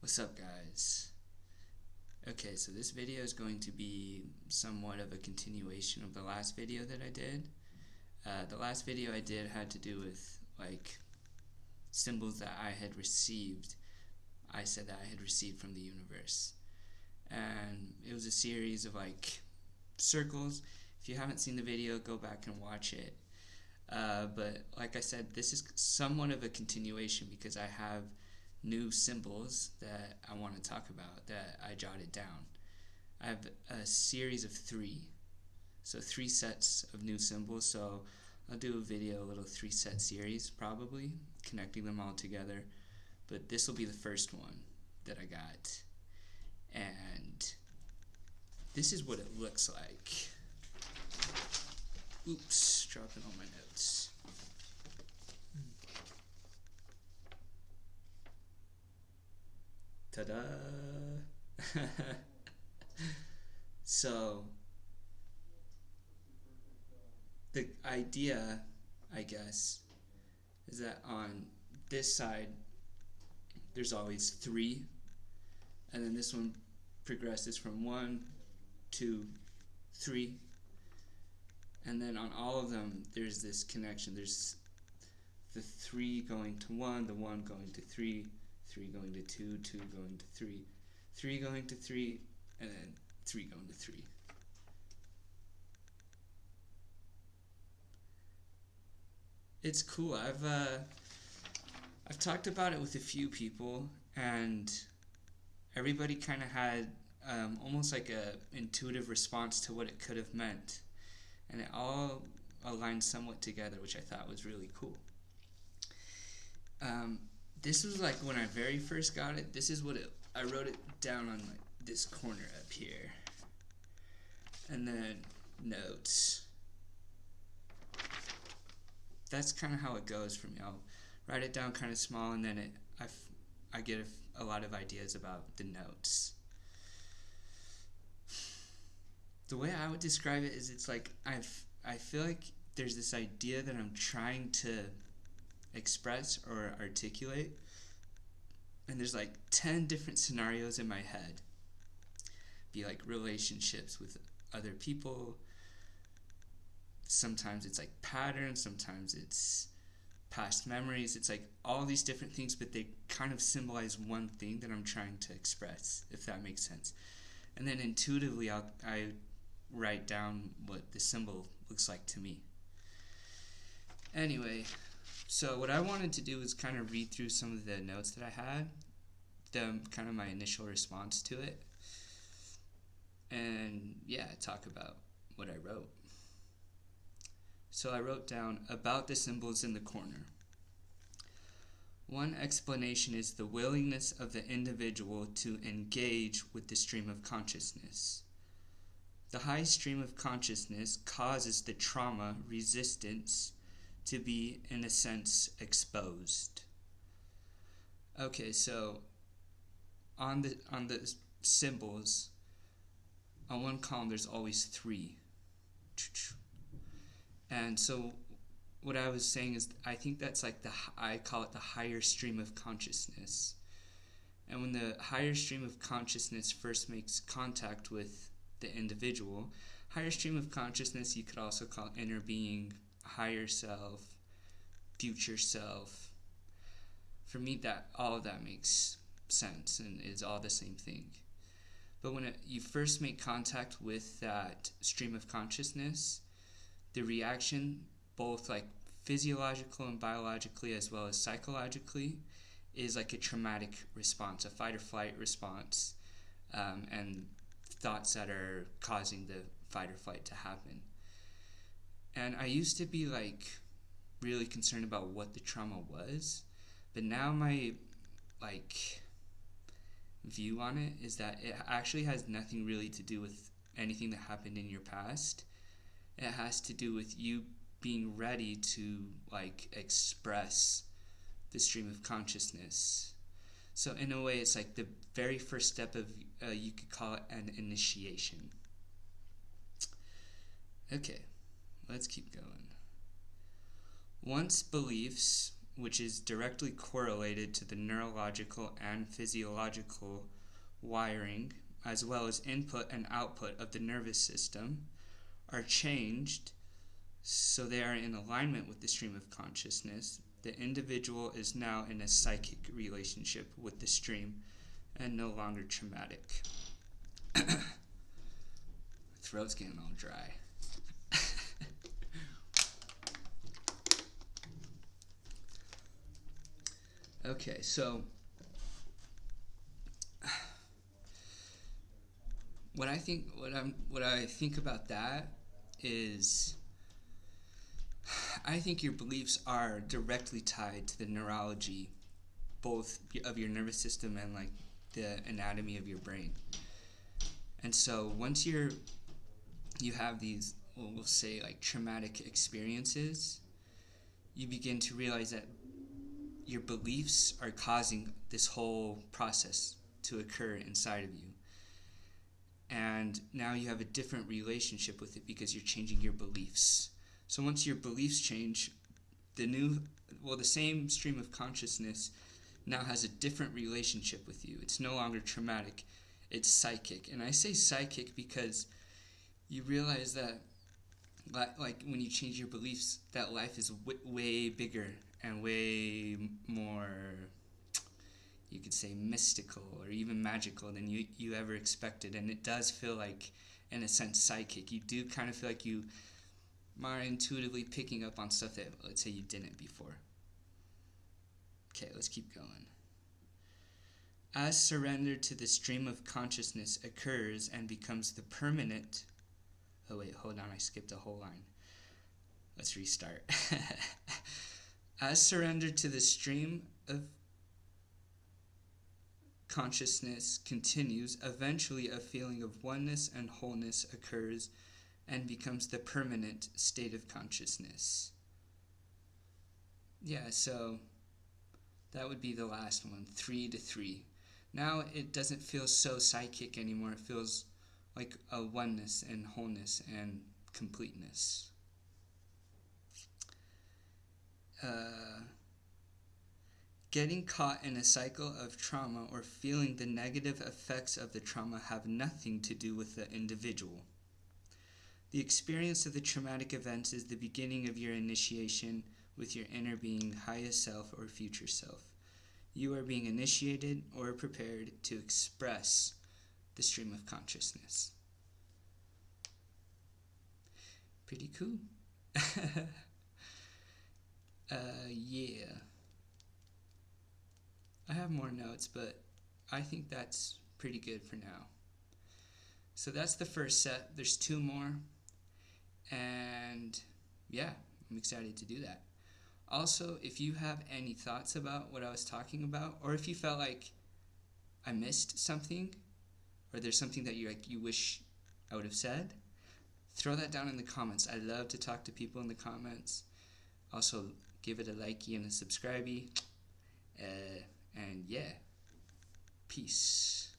What's up, guys? Okay, so this video is going to be somewhat of a continuation of the last video that I did. The last video I did had to do with symbols that I had received. I said that I had received from the universe, and it was a series of circles. If you haven't seen the video, go back and watch it. But like I said, this is somewhat of a continuation because I have new symbols that I want to talk about that I jotted down. I have a series of three sets of new symbols, so I'll do a little 3-set series probably, connecting them all together, but this will be the first one that I got, and this is what it looks like. Oops, dropping all my notes. Ta-da! So, the idea, I guess, is that on this side, there's always 3, and then this one progresses from 1, 2, 3, and then on all of them, there's this connection. There's the 3 going to 1, the 1 going to 3, 3 going to 2, 2 going to 3, 3 going to 3, and then 3 going to 3. It's cool. I've talked about it with a few people, and everybody kind of had almost like a intuitive response to what it could have meant, and it all aligned somewhat together, which I thought was really cool. This was like when I very first got it. This is what I wrote it down on this corner up here, and then notes. That's kind of how it goes for me. I'll write it down kind of small, and then I get a lot of ideas about the notes. The way I would describe it is, it's like I feel like there's this idea that I'm trying to express or articulate, and there's 10 different scenarios in my head. Be relationships with other people. Sometimes it's patterns, sometimes it's past memories. It's all these different things, but they kind of symbolize one thing that I'm trying to express, if that makes sense. And then intuitively I write down what the symbol looks like to me. Anyway, so what I wanted to do is kind of read through some of the notes that I had, kind of my initial response to it, and talk about what I wrote. So I wrote down about the symbols in the corner. One explanation is the willingness of the individual to engage with the stream of consciousness. The high stream of consciousness causes the trauma resistance to be, in a sense, exposed. Okay, so on the symbols, on one column there's always 3. And so what I was saying is, I think that's I call it the higher stream of consciousness. And when the higher stream of consciousness first makes contact with the individual, higher stream of consciousness you could also call inner being, higher self, future self. For me, all of that makes sense and is all the same thing. But when you first make contact with that stream of consciousness, the reaction, both physiological and biologically as well as psychologically, is a traumatic response, a fight or flight response, and thoughts that are causing the fight or flight to happen. And I used to be really concerned about what the trauma was, but now my view on it is that it actually has nothing really to do with anything that happened in your past. It has to do with you being ready to express the stream of consciousness. So in a way, it's the very first step of, you could call it an initiation. Okay, let's keep going. Once beliefs, which is directly correlated to the neurological and physiological wiring, as well as input and output of the nervous system, are changed so they are in alignment with the stream of consciousness, the individual is now in a psychic relationship with the stream and no longer traumatic. Throat's getting all dry. Okay, so what I think about that is, I think your beliefs are directly tied to the neurology, both of your nervous system and like the anatomy of your brain. And so once you have these, well, we'll say like traumatic experiences, you begin to realize that your beliefs are causing this whole process to occur inside of you. And now you have a different relationship with it because you're changing your beliefs. So once your beliefs change, the same stream of consciousness now has a different relationship with you. It's no longer traumatic, it's psychic. And I say psychic because you realize that, like when you change your beliefs, that life is way bigger and way more, you could say, mystical or even magical than you ever expected. And it does feel like, in a sense, psychic. You do kind of feel like you are intuitively picking up on stuff that, let's say, you didn't before. Okay, let's keep going. As surrender to the stream of consciousness occurs and becomes the permanent... Oh wait, hold on, I skipped a whole line. Let's restart. As surrender to the stream of consciousness continues, eventually a feeling of oneness and wholeness occurs and becomes the permanent state of consciousness. Yeah, so that would be the last one, 3 to 3. Now it doesn't feel so psychic anymore. It feels like a oneness and wholeness and completeness. Getting caught in a cycle of trauma or feeling the negative effects of the trauma have nothing to do with the individual. The experience of the traumatic events is the beginning of your initiation with your inner being, highest self, or future self. You are being initiated or prepared to express the stream of consciousness. Pretty cool. Yeah. I have more notes, but I think that's pretty good for now. So that's the first set. There's 2 more. And yeah, I'm excited to do that. Also, if you have any thoughts about what I was talking about, or if you felt like I missed something, or there's something that you wish I would have said, throw that down in the comments. I love to talk to people in the comments. Also, give it a likey and a subscribey. And yeah, peace.